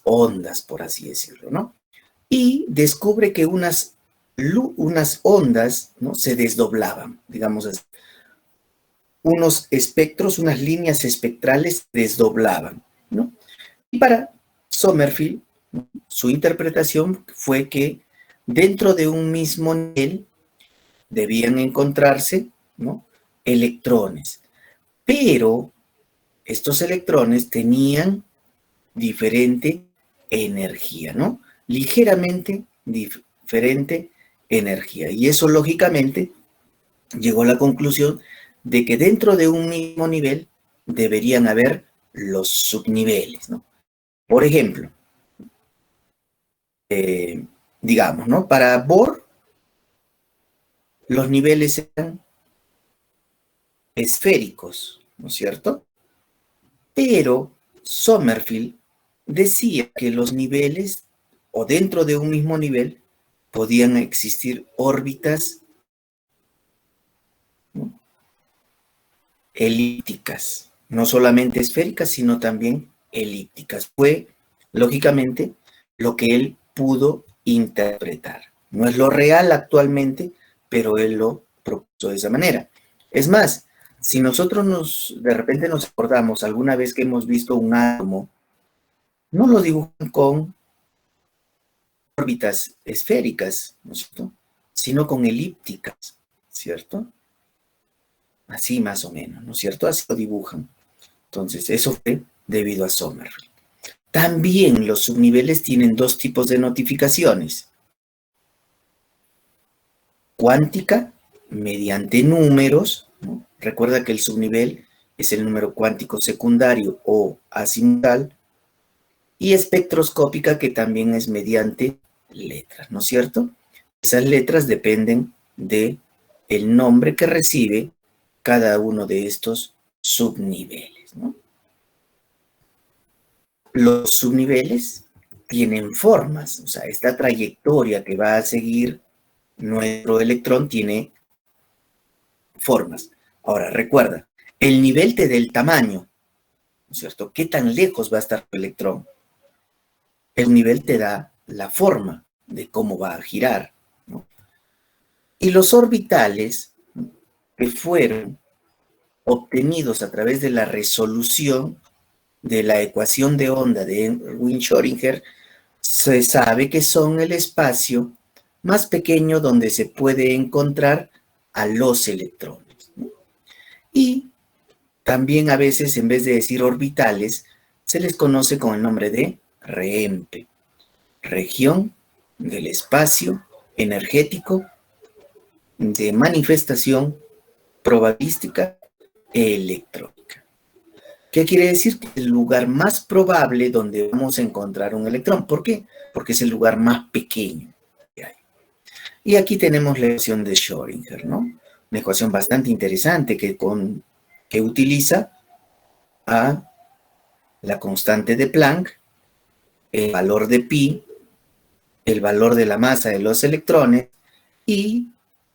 ondas, por así decirlo, ¿no? Y descubre que unas ondas, ¿no?, se desdoblaban, digamos así. Unos espectros, unas líneas espectrales desdoblaban, ¿no? Y para Sommerfeld, ¿no?, su interpretación fue que dentro de un mismo nivel debían encontrarse, ¿no?, electrones, pero estos electrones tenían diferente energía, ¿no? Ligeramente diferente energía. Y eso, lógicamente, llegó a la conclusión de que dentro de un mismo nivel deberían haber los subniveles, ¿no? Por ejemplo, digamos, ¿no?, para Bohr, los niveles eran esféricos, ¿no es cierto? Pero Sommerfeld decía que los niveles, o dentro de un mismo nivel, podían existir órbitas, ¿no?, elípticas, no solamente esféricas, sino también elípticas. Fue, lógicamente, lo que él pudo interpretar. No es lo real actualmente, pero él lo propuso de esa manera. Es más, si nosotros de repente nos acordamos alguna vez que hemos visto un átomo, no lo dibujan con órbitas esféricas, ¿no es cierto?, sino con elípticas, ¿cierto? Así más o menos, ¿no es cierto? Así lo dibujan. Entonces, eso fue debido a Sommerfeld. También los subniveles tienen dos tipos de notificaciones. Cuántica, mediante números, ¿no? Recuerda que el subnivel es el número cuántico secundario o azimutal, y espectroscópica, que también es mediante letras, ¿no es cierto? Esas letras dependen de el nombre que recibe cada uno de estos subniveles, ¿no? Los subniveles tienen formas, o sea, esta trayectoria que va a seguir nuestro electrón tiene formas. Ahora, recuerda, el nivel te da el tamaño, ¿no es cierto? ¿Qué tan lejos va a estar tu electrón? El nivel te da la forma de cómo va a girar, ¿no? Y los orbitales, ¿no?, que fueron obtenidos a través de la resolución de la ecuación de onda de Erwin-Schrödinger, se sabe que son el espacio más pequeño donde se puede encontrar a los electrones, ¿no? Y también a veces, en vez de decir orbitales, se les conoce con el nombre de REMPE, región del espacio energético de manifestación probabilística electrónica. ¿Qué quiere decir? Que es el lugar más probable donde vamos a encontrar un electrón. ¿Por qué? Porque es el lugar más pequeño que hay. Y aquí tenemos la ecuación de Schrödinger, ¿no? Una ecuación bastante interesante que utiliza a la constante de Planck, el valor de pi, el valor de la masa de los electrones y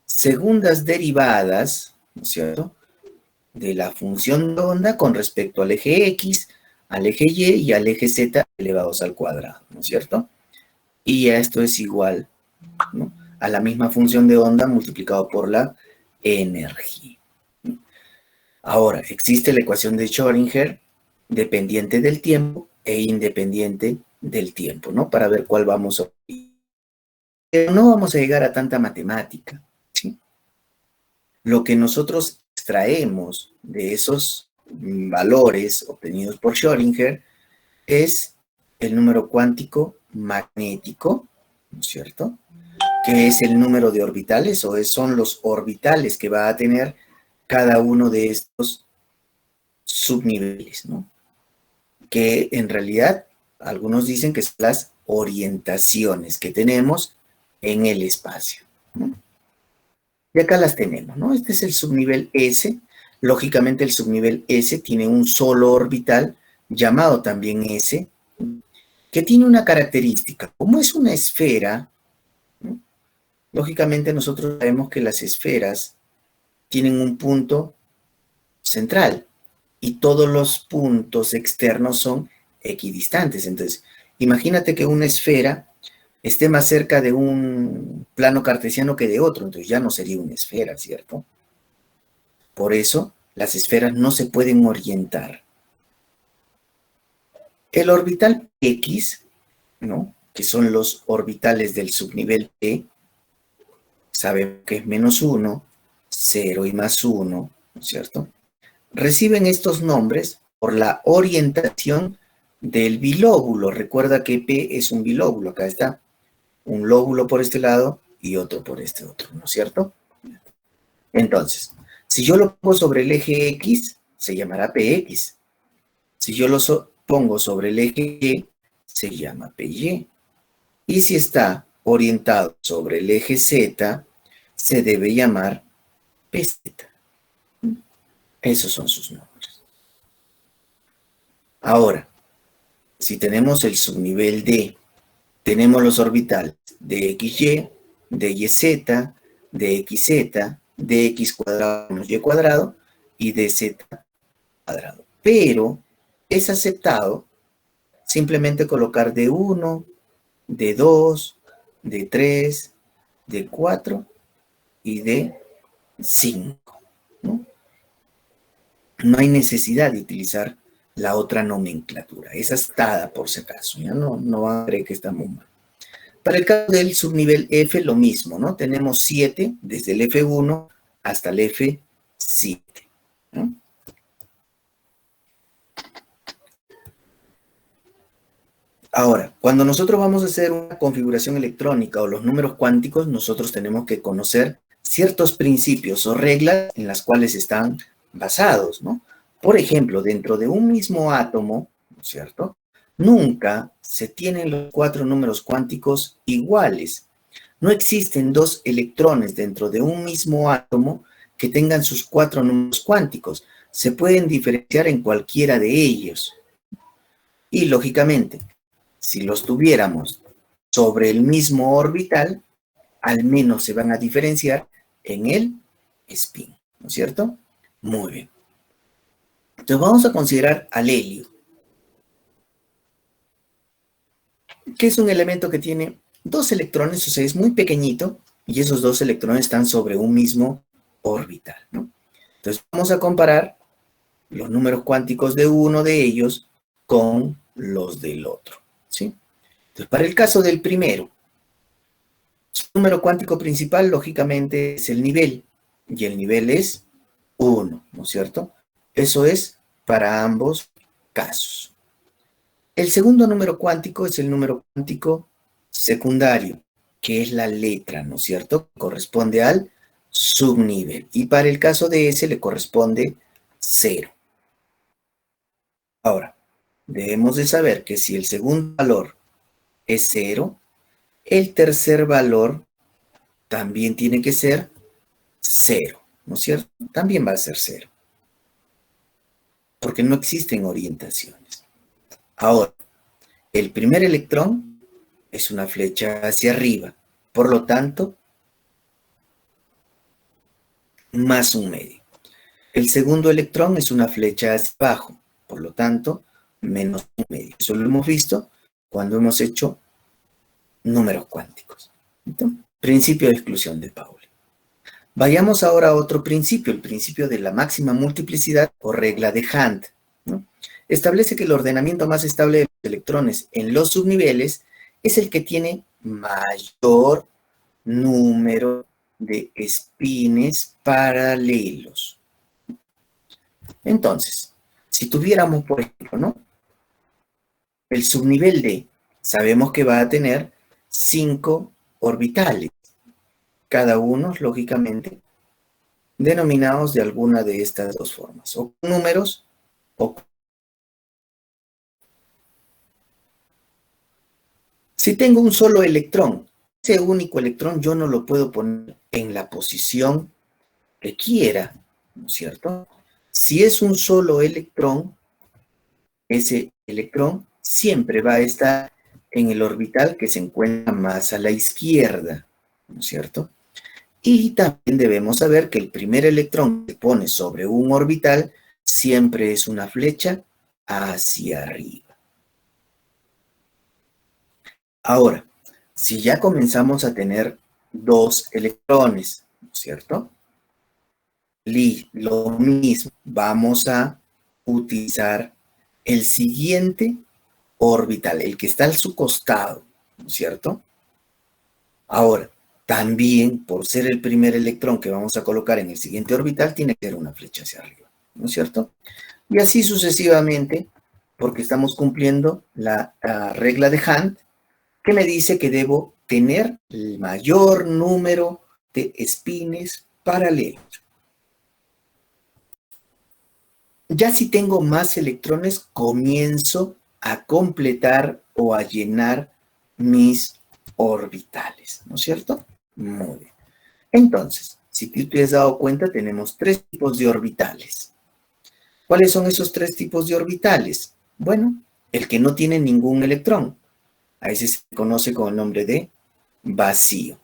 segundas derivadas, ¿no es cierto?, de la función de onda con respecto al eje X, al eje Y y al eje Z elevados al cuadrado, ¿no es cierto? Y esto es igual, ¿no?, a la misma función de onda multiplicado por la energía. Ahora, existe la ecuación de Schrödinger dependiente del tiempo e independiente del tiempo, ¿no?, para ver cuál vamos a... Pero no vamos a llegar a tanta matemática, ¿sí? Lo que nosotros extraemos de esos valores obtenidos por Schrödinger es el número cuántico magnético, ¿no es cierto?, que es el número de orbitales, o son los orbitales que va a tener cada uno de estos subniveles, ¿no?, que en realidad algunos dicen que son las orientaciones que tenemos en el espacio, ¿no? Y acá las tenemos, ¿no? Este es el subnivel S. Lógicamente el subnivel S tiene un solo orbital, llamado también S, que tiene una característica. Como es una esfera, ¿no?, lógicamente nosotros sabemos que las esferas tienen un punto central y todos los puntos externos son equidistantes. Entonces, Imagínate que una esfera esté más cerca de un plano cartesiano que de otro, entonces ya no sería una esfera, ¿cierto? Por eso, las esferas no se pueden orientar. El orbital X, ¿no? Que son los orbitales del subnivel P, sabemos que es -1, 0 y +1, ¿no es cierto? Reciben estos nombres por la orientación del bilóbulo. Recuerda que P es un bilóbulo, acá está. Un lóbulo por este lado y otro por este otro, ¿no es cierto? Entonces, si yo lo pongo sobre el eje X, se llamará PX. Si yo lo pongo sobre el eje Y, se llama PY. Y si está orientado sobre el eje Z, se debe llamar PZ. Esos son sus nombres. Ahora, si tenemos el subnivel D, tenemos los orbitales de XY, de YZ, de XZ, de X cuadrado menos Y cuadrado y de Z cuadrado. Pero es aceptado simplemente colocar de 1, de 2, de 3, de 4 y de 5. ¿No? No hay necesidad de utilizar la otra nomenclatura. Es aceptada por si acaso. Ya no van a creer que estamos mal. Para el caso del subnivel F, lo mismo, ¿no? Tenemos 7 desde el F1 hasta el F7, ¿no? Ahora, cuando nosotros vamos a hacer una configuración electrónica o los números cuánticos, nosotros tenemos que conocer ciertos principios o reglas en las cuales están basados, ¿no? Por ejemplo, dentro de un mismo átomo, ¿no es cierto? Nunca se tienen los 4 números cuánticos iguales. No existen 2 electrones dentro de un mismo átomo que tengan sus 4 números cuánticos. Se pueden diferenciar en cualquiera de ellos. Y, lógicamente, si los tuviéramos sobre el mismo orbital, al menos se van a diferenciar en el spin, ¿no es cierto? Muy bien. Entonces vamos a considerar al helio, que es un elemento que tiene 2 electrones, o sea, es muy pequeñito, y esos 2 electrones están sobre un mismo orbital, ¿no? Entonces vamos a comparar los números cuánticos de uno de ellos con los del otro, ¿sí? Entonces, para el caso del primero, su número cuántico principal, lógicamente, es el nivel, y el nivel es 1, ¿no es cierto? Eso es para ambos casos. El segundo número cuántico es el número cuántico secundario, que es la letra, ¿no es cierto? Corresponde al subnivel. Y para el caso de ese le corresponde 0. Ahora, debemos de saber que si el segundo valor es 0, el tercer valor también tiene que ser 0, ¿no es cierto? También va a ser 0, porque no existen orientaciones. Ahora, el primer electrón es una flecha hacia arriba, por lo tanto, más un medio. El segundo electrón es una flecha hacia abajo, por lo tanto, menos un medio. Eso lo hemos visto cuando hemos hecho números cuánticos. Entonces, principio de exclusión de Pauli. Vayamos ahora a otro principio, el principio de la máxima multiplicidad o regla de Hund, ¿no? Establece que el ordenamiento más estable de los electrones en los subniveles es el que tiene mayor número de espines paralelos. Entonces, si tuviéramos, por ejemplo, ¿no? El subnivel D, sabemos que va a tener 5 orbitales, cada uno, lógicamente, denominados de alguna de estas dos formas, o con números o con... Si tengo un solo electrón, ese único electrón yo no lo puedo poner en la posición que quiera, ¿no es cierto? Si es un solo electrón, ese electrón siempre va a estar en el orbital que se encuentra más a la izquierda, ¿no es cierto? Y también debemos saber que el primer electrón que se pone sobre un orbital siempre es una flecha hacia arriba. Ahora, si ya comenzamos a tener 2 electrones, ¿no es cierto? Lo mismo, vamos a utilizar el siguiente orbital, el que está a su costado, ¿no es cierto? Ahora, también por ser el primer electrón que vamos a colocar en el siguiente orbital, tiene que ser una flecha hacia arriba, ¿no es cierto? Y así sucesivamente, porque estamos cumpliendo la regla de Hunt, que me dice que debo tener el mayor número de espines paralelos. Ya si tengo más electrones, comienzo a completar o a llenar mis orbitales, ¿no es cierto? Muy bien. Entonces, si tú te has dado cuenta, tenemos 3 tipos de orbitales. ¿Cuáles son esos 3 tipos de orbitales? Bueno, el que no tiene ningún electrón. A ese se conoce con el nombre de vacío,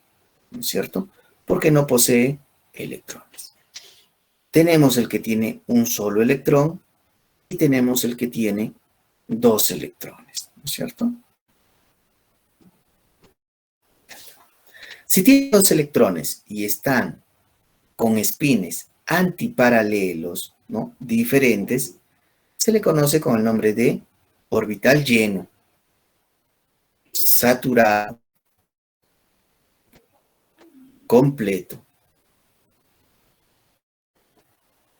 ¿no es cierto? Porque no posee electrones. Tenemos el que tiene un solo electrón y tenemos el que tiene 2 electrones, ¿no es cierto? Si tiene 2 electrones y están con espines antiparalelos, ¿no? Diferentes, se le conoce con el nombre de orbital lleno, saturado, completo.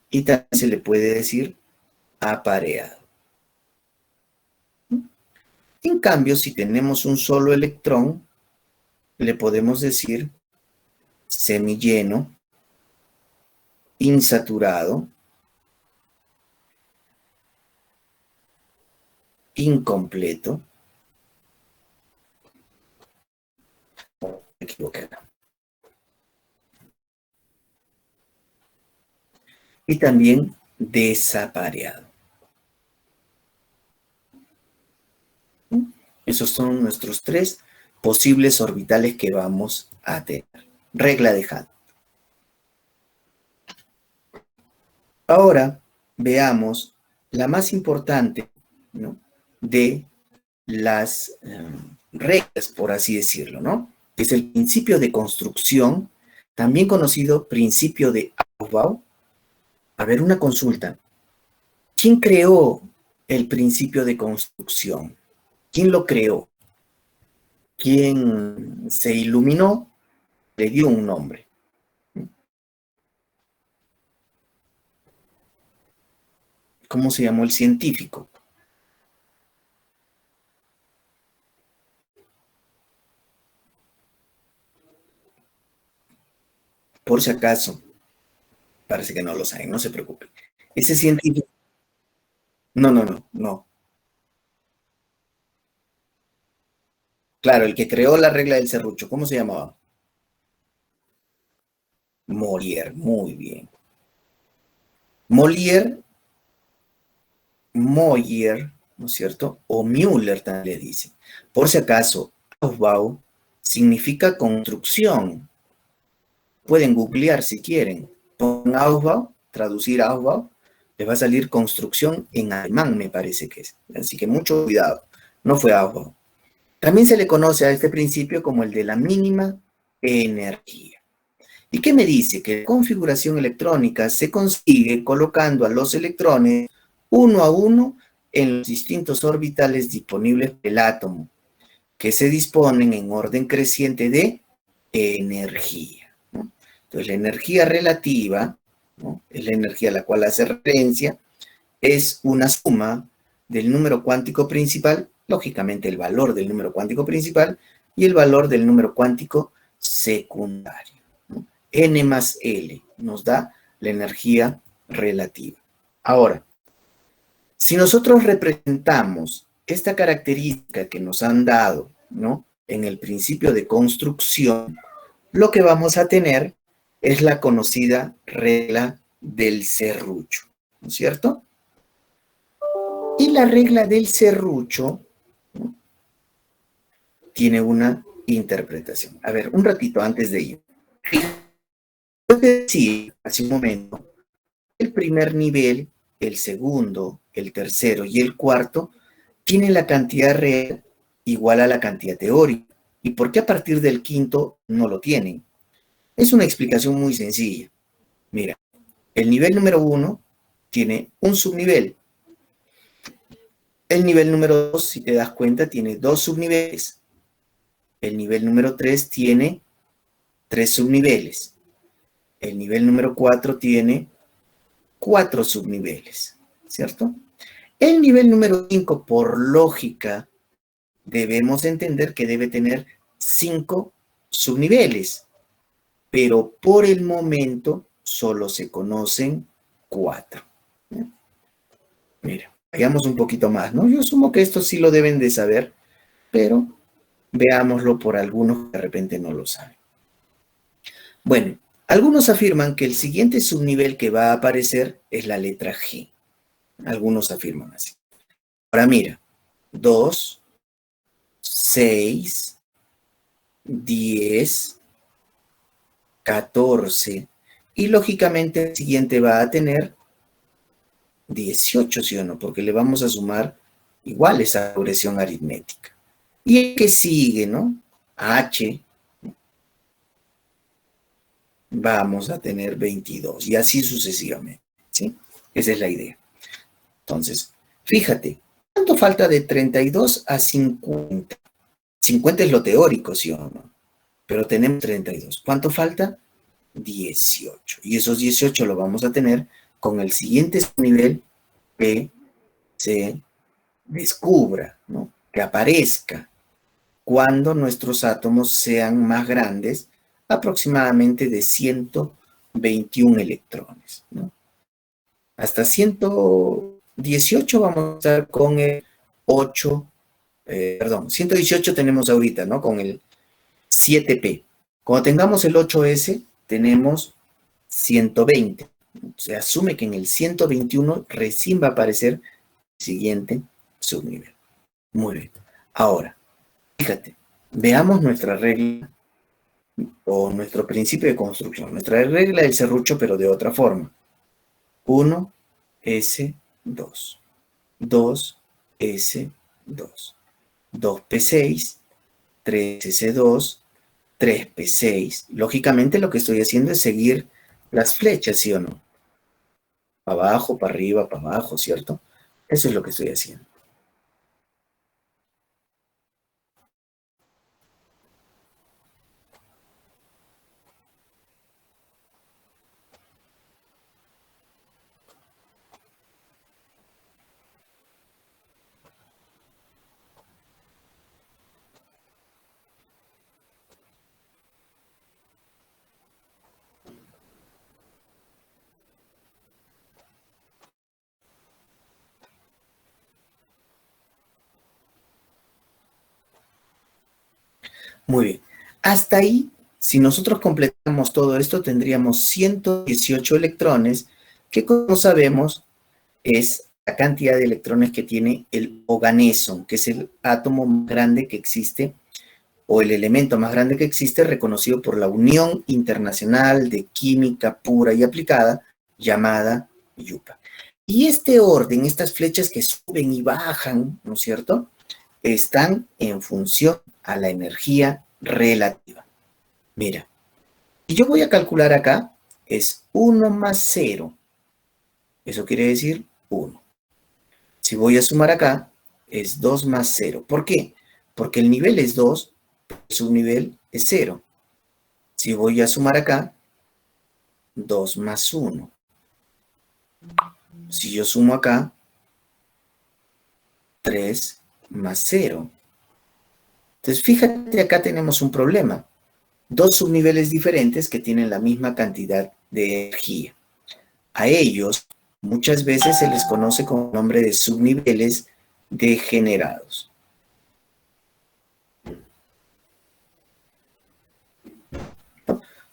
Y también se le puede decir apareado. En cambio, si tenemos un solo electrón, le podemos decir semilleno, insaturado, incompleto. Me equivoqué acá. Y también desapareado. Esos son nuestros 3 posibles orbitales que vamos a tener. Regla de Hunt. Ahora veamos la más importante, ¿no?, de las reglas, por así decirlo, ¿no? Es el principio de construcción, también conocido principio de Aufbau. A ver, una consulta. ¿Quién creó el principio de construcción? ¿Quién lo creó? ¿Quién se iluminó? Le dio un nombre. ¿Cómo se llamó el científico? Por si acaso, parece que no lo saben, no se preocupen. Ese científico, no. Claro, el que creó la regla del serrucho, ¿cómo se llamaba? Molière, muy bien. Moyer, ¿no es cierto? O Müller también le dice. Por si acaso, Aufbau significa construcción. Pueden googlear si quieren. Pon Aufbau, traducir Aufbau, les va a salir construcción en alemán, me parece que es. Así que mucho cuidado, no fue Aufbau. También se le conoce a este principio como el de la mínima energía. ¿Y qué me dice? Que la configuración electrónica se consigue colocando a los electrones uno a uno en los distintos orbitales disponibles del átomo, que se disponen en orden creciente de energía, ¿no? Entonces, la energía relativa, ¿no?, es la energía a la cual hace referencia, es una suma del número cuántico principal, lógicamente el valor del número cuántico principal, y el valor del número cuántico secundario, ¿no? N más L nos da la energía relativa. Ahora, si nosotros representamos esta característica que nos han dado, ¿no?, en el principio de construcción, lo que vamos a tener es la conocida regla del serrucho, ¿no es cierto? Y la regla del serrucho, ¿no?, tiene una interpretación. A ver, un ratito antes de ir. Yo te decía hace un momento, el primer nivel, el segundo, el tercero y el cuarto tienen la cantidad real igual a la cantidad teórica. ¿Y por qué a partir del quinto no lo tienen? Es una explicación muy sencilla. Mira, el nivel número 1 tiene un subnivel. El nivel número 2, si te das cuenta, tiene 2 subniveles. El nivel número 3 tiene 3 subniveles. El nivel número 4 tiene 4 subniveles, ¿cierto? El nivel número 5, por lógica, debemos entender que debe tener 5 subniveles, pero por el momento solo se conocen 4. Mira, veamos un poquito más, ¿no? Yo asumo que esto sí lo deben de saber, pero veámoslo por algunos que de repente no lo saben. Bueno, algunos afirman que el siguiente subnivel que va a aparecer es la letra G. Algunos afirman así. Ahora mira, 2, 6, 10, 14 y lógicamente el siguiente va a tener 18, ¿sí o no? Porque le vamos a sumar igual esa progresión aritmética. Y el que sigue, ¿no? H, vamos a tener 22 y así sucesivamente, ¿sí? Esa es la idea. Entonces, fíjate, ¿cuánto falta de 32 a 50? 50 es lo teórico, ¿sí o no? Pero tenemos 32. ¿Cuánto falta? 18. Y esos 18 lo vamos a tener con el siguiente nivel que se descubra, ¿no? Que aparezca cuando nuestros átomos sean más grandes, aproximadamente de 121 electrones, ¿no? Hasta 118 vamos a estar con el 8, 118 tenemos ahorita, ¿no? Con el 7P. Cuando tengamos el 8S, tenemos 120. Se asume que en el 121 recién va a aparecer el siguiente subnivel. Muy bien. Ahora, fíjate, veamos nuestra regla o nuestro principio de construcción. Nuestra regla del serrucho, pero de otra forma. 1S2. 2S2. 2P6. 3S2. 3P6. Lógicamente lo que estoy haciendo es seguir las flechas, ¿sí o no? Para abajo, para arriba, para abajo, ¿cierto? Eso es lo que estoy haciendo. Muy bien. Hasta ahí, si nosotros completamos todo esto, tendríamos 118 electrones, que como sabemos es la cantidad de electrones que tiene el organeso, que es el átomo más grande que existe, o el elemento más grande que existe, reconocido por la Unión Internacional de Química Pura y Aplicada, llamada IUPAC. Y este orden, estas flechas que suben y bajan, ¿no es cierto?, están en función a la energía relativa. Mira, si yo voy a calcular acá, es 1 más 0. Eso quiere decir 1. Si voy a sumar acá, es 2 más 0. ¿Por qué? Porque el nivel es 2, el subnivel es 0. Si voy a sumar acá, 2 más 1. Si yo sumo acá, 3 más 0. Entonces, fíjate, acá tenemos un problema. Dos subniveles diferentes que tienen la misma cantidad de energía. A ellos muchas veces se les conoce con el nombre de subniveles degenerados.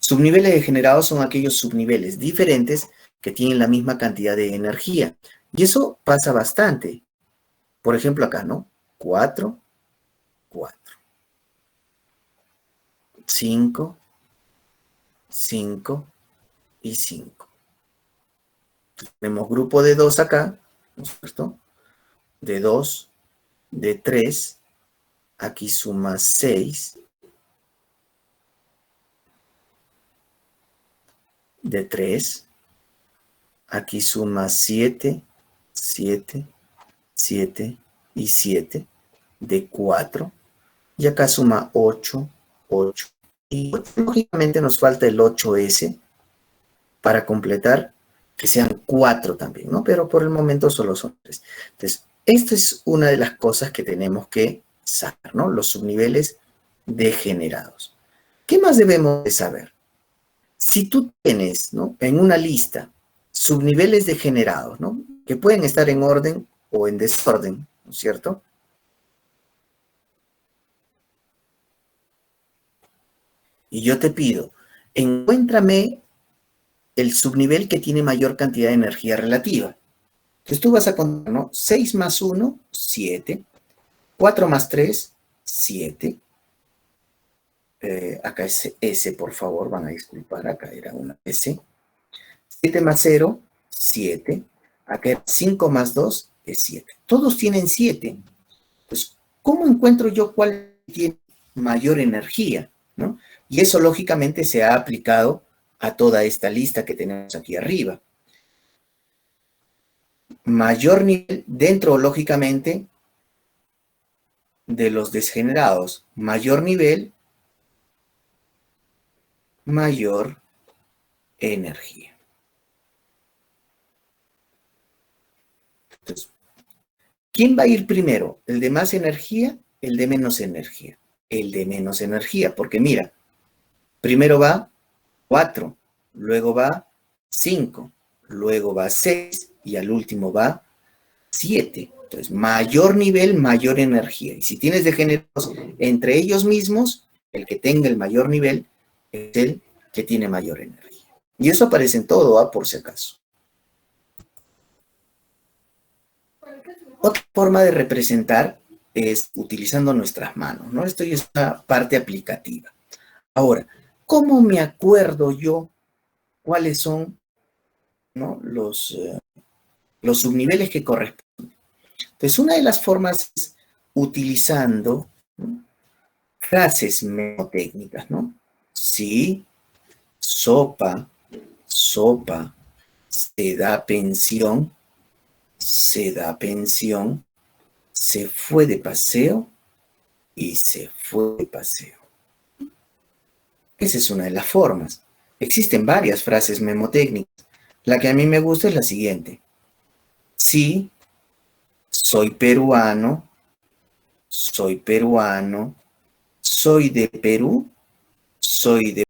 Subniveles degenerados son aquellos subniveles diferentes que tienen la misma cantidad de energía. Y eso pasa bastante. Por ejemplo, acá, ¿no? 4, 4. 5, 5 y 5. Tenemos grupo de 2 acá, ¿no es cierto? De 2, de 3 aquí suma 6, de 3, aquí suma 7, 7, 7 y 7, de 4, y acá suma 8, 8. Y lógicamente nos falta el 8S para completar que sean 4 también, ¿no? Pero por el momento solo son 3. Entonces, esta es una de las cosas que tenemos que saber, ¿no? Los subniveles degenerados. ¿Qué más debemos de saber? Si tú tienes, ¿no?, en una lista subniveles degenerados, ¿no?, que pueden estar en orden o en desorden, ¿no es cierto? Y yo te pido, encuéntrame el subnivel que tiene mayor cantidad de energía relativa. Entonces tú vas a contar, ¿no? 6 más 1, 7. 4 más 3, 7. Acá es S, por favor, van a disculpar, acá era una S. 7 más 0, 7. Acá es 5 más 2 es 7. Todos tienen 7. Pues, ¿cómo encuentro yo cuál tiene mayor energía, ¿no? Y eso lógicamente se ha aplicado a toda esta lista que tenemos aquí arriba. Mayor nivel dentro, lógicamente, de los degenerados. Mayor nivel, mayor energía. Entonces, ¿quién va a ir primero? ¿El de más energía? ¿El de menos energía? El de menos energía, porque mira, primero va 4, luego va 5, luego va 6 y al último va 7. Entonces, mayor nivel, mayor energía. Y si tienes degenerados entre ellos mismos, el que tenga el mayor nivel es el que tiene mayor energía. Y eso aparece en todo, ¿ah? Por si acaso. Otra forma de representar es utilizando nuestras manos, ¿no? Esto ya es una parte aplicativa. Ahora, ¿cómo me acuerdo yo cuáles son, ¿no?, los subniveles que corresponden? Entonces, una de las formas es utilizando, ¿no?, frases mnemotécnicas, ¿no? Sí, sopa, sopa, se da pensión, se da pensión, se fue de paseo y se fue de paseo. Esa es una de las formas. Existen varias frases memotécnicas. La que a mí me gusta es la siguiente. Sí, soy peruano, soy peruano, soy de Perú, soy de